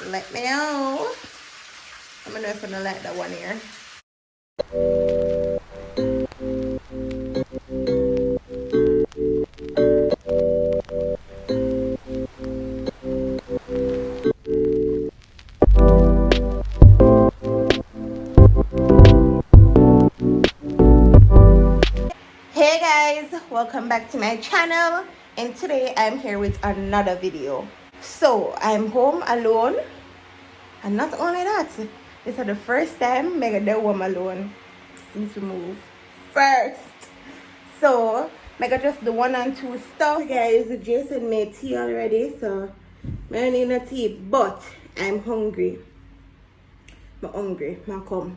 Let me know. I'm gonna know if I'm gonna like that one here. Hey guys, welcome back to my channel, and today I'm here with another video. So I'm home alone, and not only that, this is the first time I get home alone since we moved first. So I got just the 1 and 2 stuff. Guys, Jason made tea already, so I don't need no tea, but I'm hungry. I'm come.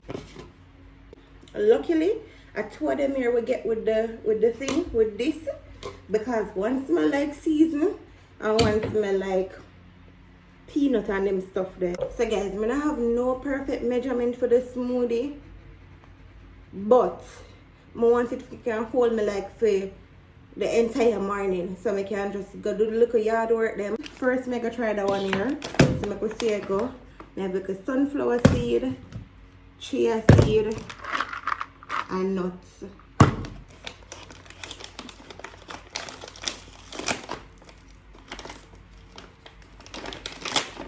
Luckily, I told them here we get with this, because one smell like seasoning and one smell like peanut and them stuff there. So guys, I don't have no perfect measurement for the smoothie, but I want it to can hold me like for the entire morning, so I can just go do the little yard work them. First, I go try that one here, so I can see it go. I have like a sunflower seed, chia seed, and nuts.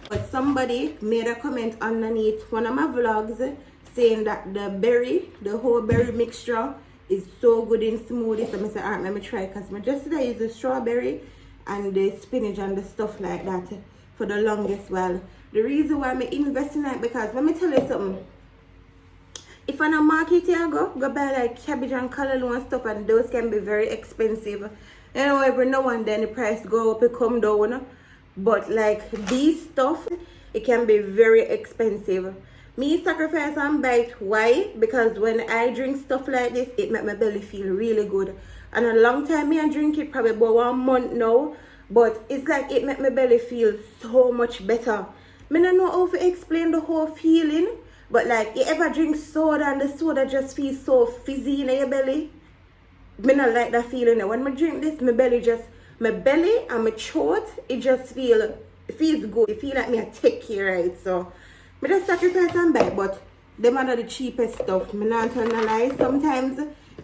But somebody made a comment underneath one of my vlogs saying that the whole berry mixture is so good in smoothies. So I said, alright, let me try, because I just use the strawberry and the spinach and the stuff like that for the longest while. The reason why I'm investing in it, because let me tell you something. If I'm a market here, go buy like cabbage and callaloo and stuff, and those can be very expensive. You know, every now and then the price go up, it come down. But like these stuff, it can be very expensive. Me sacrifice and buy it. Why? Because when I drink stuff like this, it make my belly feel really good. And a long time me I drink it, probably about 1 month now. But it's like it make my belly feel so much better. I don't know how to explain the whole feeling. But like, you ever drink soda and the soda just feels so fizzy in your belly? I don't like that feeling. When I drink this, my belly and my throat, it just feels good. It feels like me I take care of it. So, I just sacrifice and buy, but them are the cheapest stuff. I'm not telling a lie. Sometimes,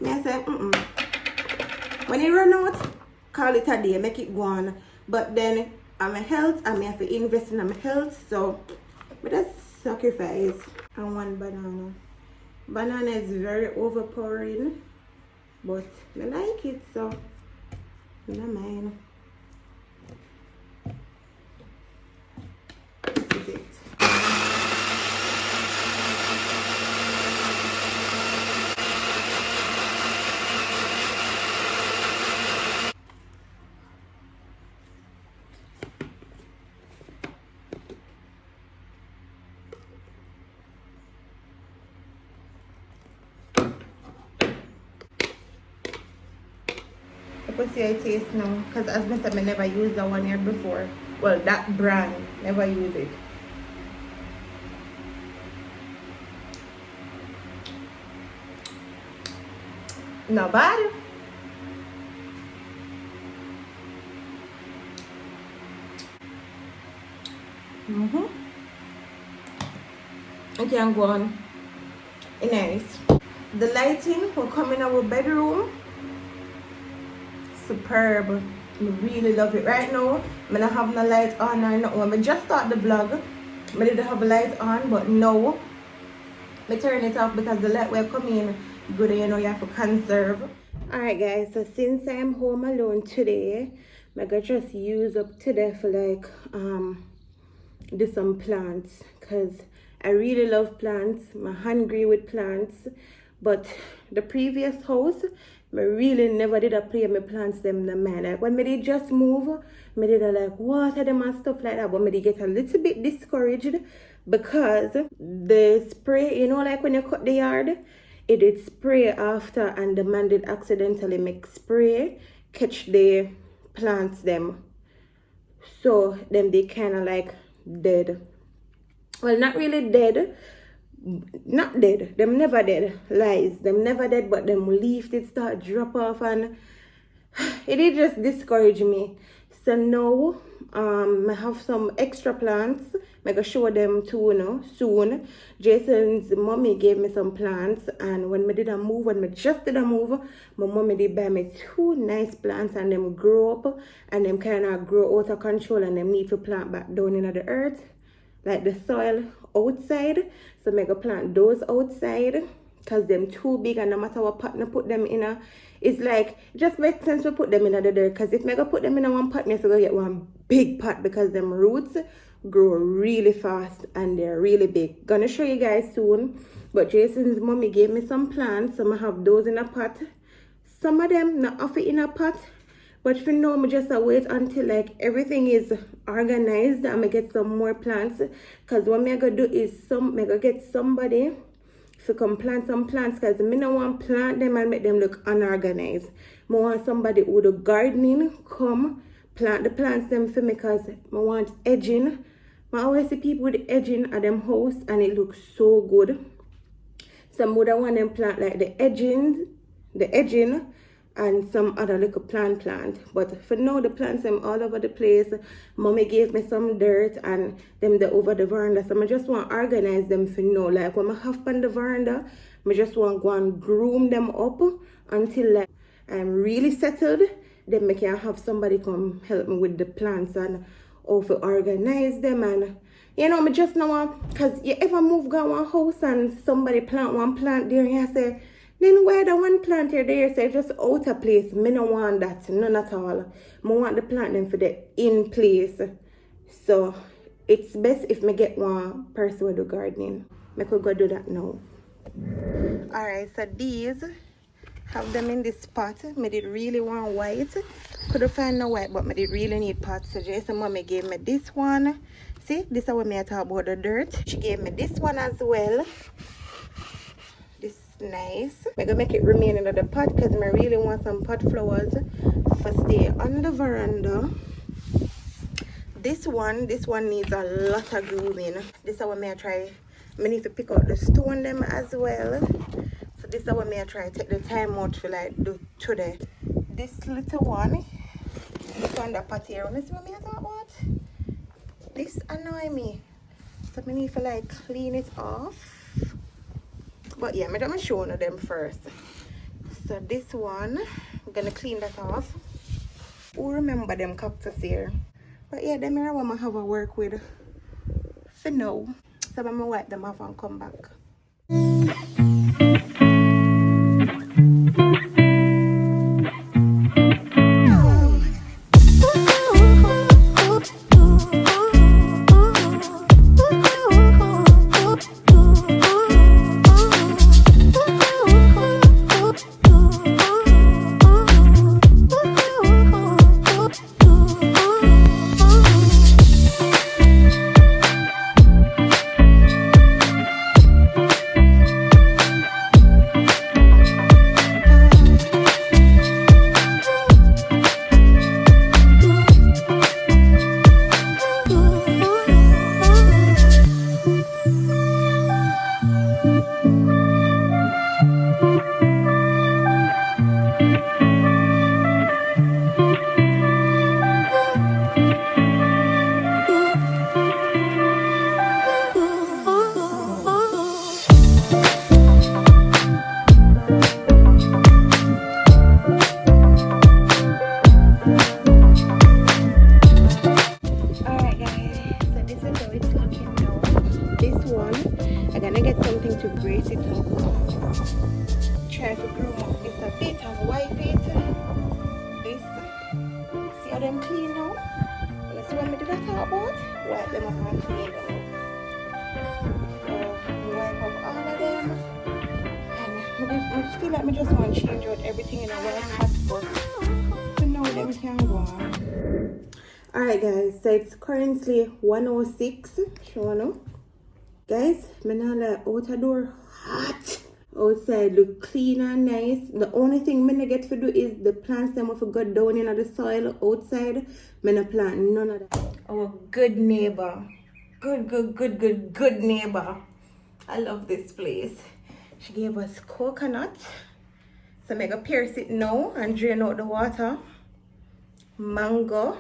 I say, when it run out, call it a day, make it go on. But then, I'm a health, and I have to invest in my health. So, I just sacrifice. And 1 banana. Banana is very overpowering, but I like it, so I don't mind. This is it. Let's see how it tastes now, because as I said, I never used that one here before. Well, that brand, never use it. Not bad. I can go on. Nice. The lighting will come in our bedroom. Superb. I really love it. Right now, I don't have no light on or nothing. When I just start the vlog, I didn't have a light on, but now I turn it off because the light will come in good, you know, you have to conserve. Alright guys, so since I'm home alone today, I gotta just use up today for like do some plants, because I really love plants. I'm hungry with plants. But the previous house, I really never did a play my plants them the man. Like when I did just move, I did like water them and stuff like that. But I did get a little bit discouraged because the spray, you know, like when you cut the yard, it did spray after, and the man did accidentally make spray catch the plants them. So them they kind of like dead. Well, not really dead. Not dead. Them never dead. Lies. Them never dead, but them leaf did start drop off, and it did just discourage me. So now I have some extra plants I'm gonna show them too, you know, soon. Jason's mommy gave me some plants, and when I just did a move, my mommy did buy me 2 nice plants, and them grow up, and them kind of grow out of control, and them need to plant back down in the earth, like the soil outside. So I'm gonna plant those outside, because them too big, and no matter what pot I put them in, it's like, it just makes sense to put them in the dirt, because if I go put them in one pot, I have to go get one big pot, because them roots grow really fast and they're really big. Gonna show you guys soon. But Jason's mommy gave me some plants, so I have those in a pot. Some of them not off it in a pot, but for now I just wait until like everything is organized and I get some more plants. Because what I'm gonna do is I'm gonna get somebody to come plant some plants, because I don't want to plant them and make them look unorganized. I want somebody who do gardening come plant the plants them for me, because I want edging. I always see people with the edging at them house and it looks so good. Some would want them plant like the edging and some other little plant. But for now the plants them all over the place. Mommy gave me some dirt and them over the veranda, so I just want to organize them for now. Like when I have on the veranda, I just want to go and groom them up until like I'm really settled. Then I can have somebody come help me with the plants and how to organize them. And you know, I just know want, because you ever move go one house and somebody plant one plant there and you say, then why the one plant here there say just out of place? Me no want that, none at all. I want the plant them for the in place. So it's best if me get one person with do gardening. I could go do that now. Alright, so these have them in this pot. I did really want white. Couldn't find no white, but I did really need pots. So Jason mommy gave me this one. See, this is what I talk about the dirt. She gave me this one as well. This is nice. I'm gonna make it remain in the pot because I really want some pot flowers for stay on the veranda. This one needs a lot of grooming. This is what I try. I need to pick out the stone them as well. So this is what I try to take the time out to like do today. This little one, this one that pot here, this is what I talk about. This annoy me. So I need to like clean it off. But yeah, I'm gonna show you them first. So this one, I'm gonna clean that off. Who remember them cactus here? But yeah, them here I want to have a work with for now. So I'm gonna wipe them off and come back. Try to groom up this a bit and wipe it. This, see how them clean now? You see what I did that talk about? Wipe them up and clean them up. So wipe up all of them. And I feel like I just want to change out everything in a white hot spot. So now them can go on. Alright guys, so it's currently 1:06. Show now. Guys, I'm not like out the door hot. Outside look clean and nice. The only thing I get to do is the plants them if I go down in the soil outside. I not plant none of that. Our good neighbor. Good neighbor. I love this place. She gave us coconut. So I'm gonna pierce it now and drain out the water. Mango.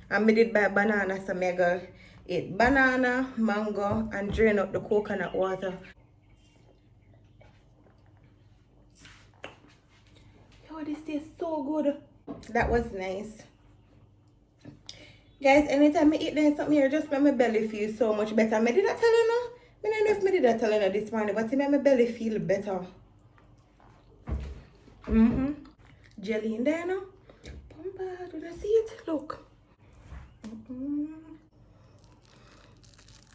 And I did buy banana, so I'm gonna Eat banana, mango, and drain out the coconut water. Yo, this tastes so good. That was nice. Guys, anytime I eat then something here, just make my belly feel so much better. I did not tell you no. I don't know if I did not tell you this morning, but it made my belly feel better. Jelly in there now. Pumba, do you see it? Look.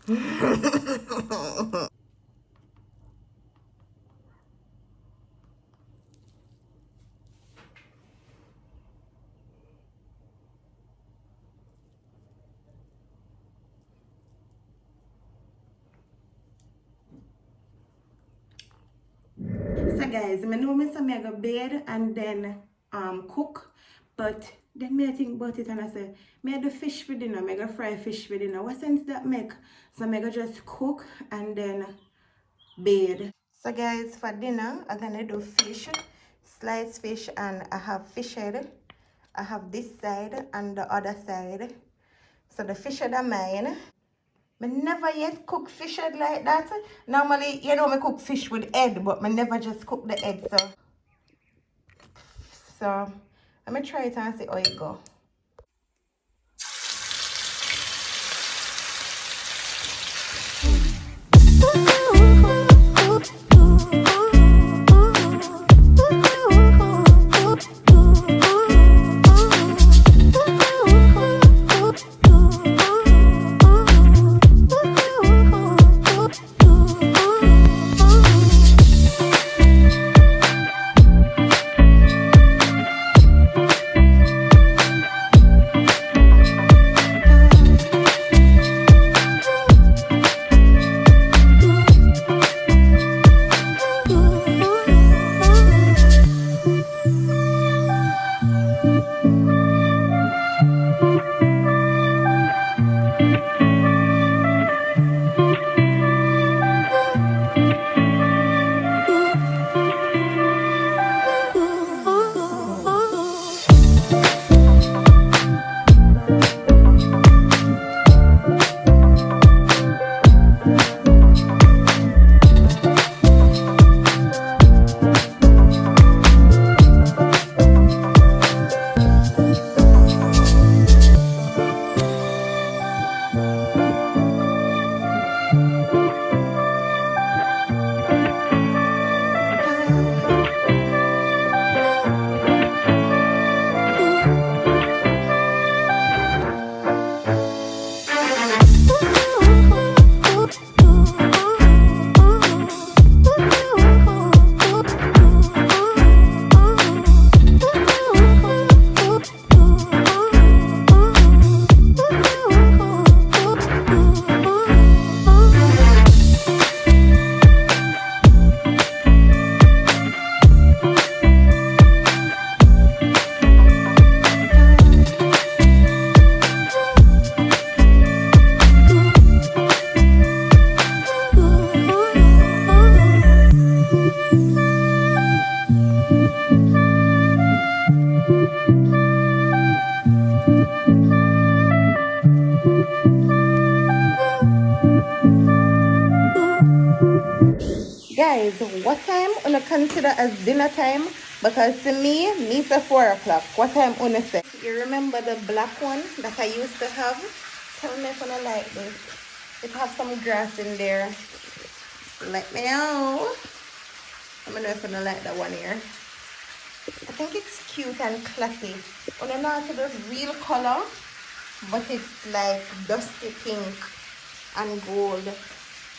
So guys, I know I go bed and then cook, but then me I think about it and I say, me I do fish for dinner, me I go fry fish for dinner. What sense that make? So I go just cook and then bed. So guys, for dinner, I'm gonna do fish, sliced fish, and I have fish head. I have this side and the other side. So the fish head are mine. I never yet cook fish head like that. Normally, you know, I cook fish with head, but I never just cook the head. So I'm gonna try it and see how it go. Guys, what time una consider as dinner time? Because to me it's a 4 o'clock. What time una say? You remember the black one that I used to have? Tell me if you like this. It has some grass in there. Let me know. Let me know if you like that one here. I think it's cute and classy. Una not the real color, but it's like dusty pink and gold.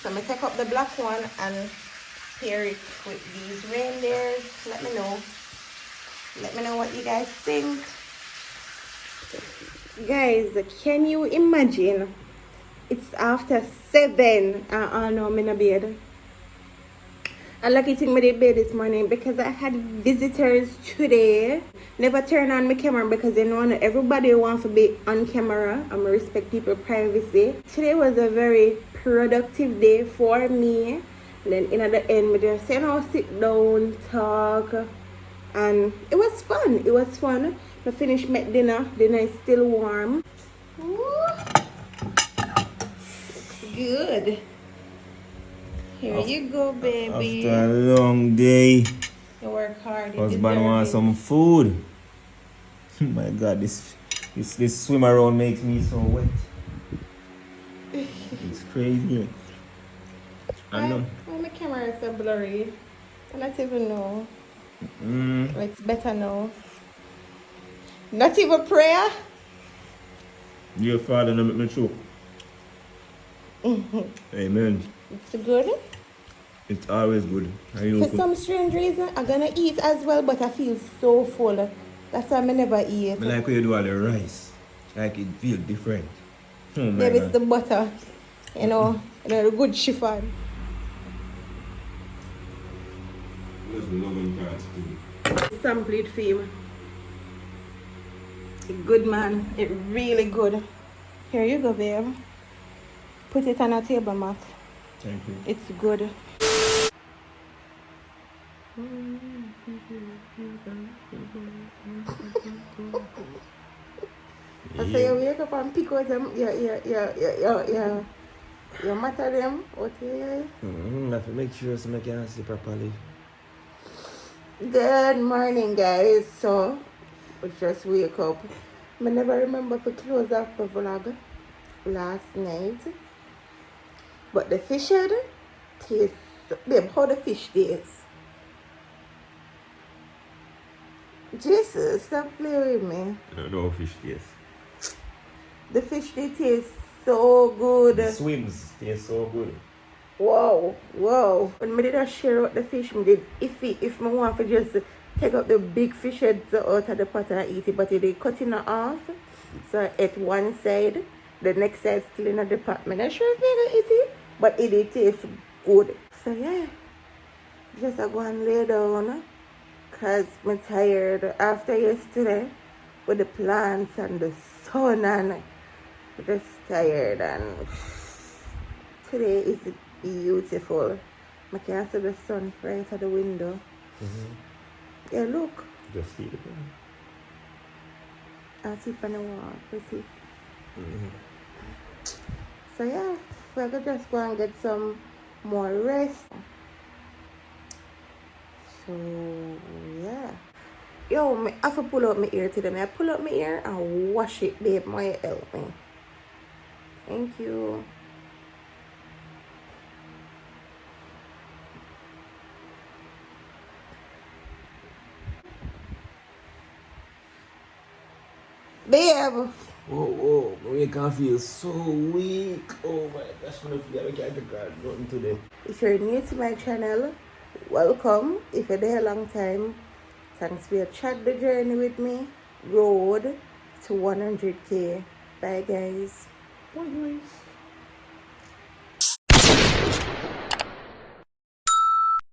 So I'm gonna take up the black one and pair it with these reindeers. Let me know. Let me know what you guys think. Guys, can you imagine? It's after 7. No, I'm in a bed. I'm lucky to me bed this morning because I had visitors today. Never turn on my camera because you know everybody wants to be on camera. I respect people's privacy. Today was a very productive day for me. And then in at the end, we just sit down, talk, and it was fun. It was fun. I finished my dinner. Dinner is still warm. Ooh. good. Here you go, baby. After a long day, You work hard. You husband deserve wants it. some food. My God, this swim around makes me so wet. It's crazy. I know. Why my camera is so blurry? I don't even know. It's better now. Not even prayer. Dear Father, no make me choke. Amen. It's good. It's always good. Are you For some strange reason, I'm gonna eat as well, but I feel so full. That's why I never eat. I like when you do all the rice. Like it feels different. Oh my Maybe it's God. the butter. The good chiffon. Sample it for you. Good, man. It really good. Here you go, babe. Put it on a table mat. Thank you. It's good. I say you wake up and pick out them, your matter them, what you I have to make sure so I can see properly. Good morning, guys. So, we just wake up. I never remember to close up the vlog last night. But the fish head tastes, babe, how the fish tastes? Jesus, stop playing with me. No fish taste. The fish they taste so good. The swims taste so good. Wow. When I did I share out the fish, I did if I want to just take out the big fish heads out of the pot and eat it, but it did cut it off. So I ate one side, the next side still in the pot. I'm not sure if I eat it, but it did taste good. So yeah, just I go and lay down because I'm tired after yesterday with the plants and the sun, and I'm just tired, and today is beautiful. I can see the sun right at the window. Yeah, look. Just see the thing. I see it on the wall. You see? So yeah, we're gonna just go and get some more rest. So yeah. Yo, I have to pull out my ear today. I pull out my ear and wash it, babe. Might help me. Thank you. Babe. Whoa, we can feel so weak. Oh my gosh, I can't get nothing today. If you're new to my channel, welcome. If you're there a long time, thanks for your chat the journey with me. Road to 100K. Bye guys. Bye guys.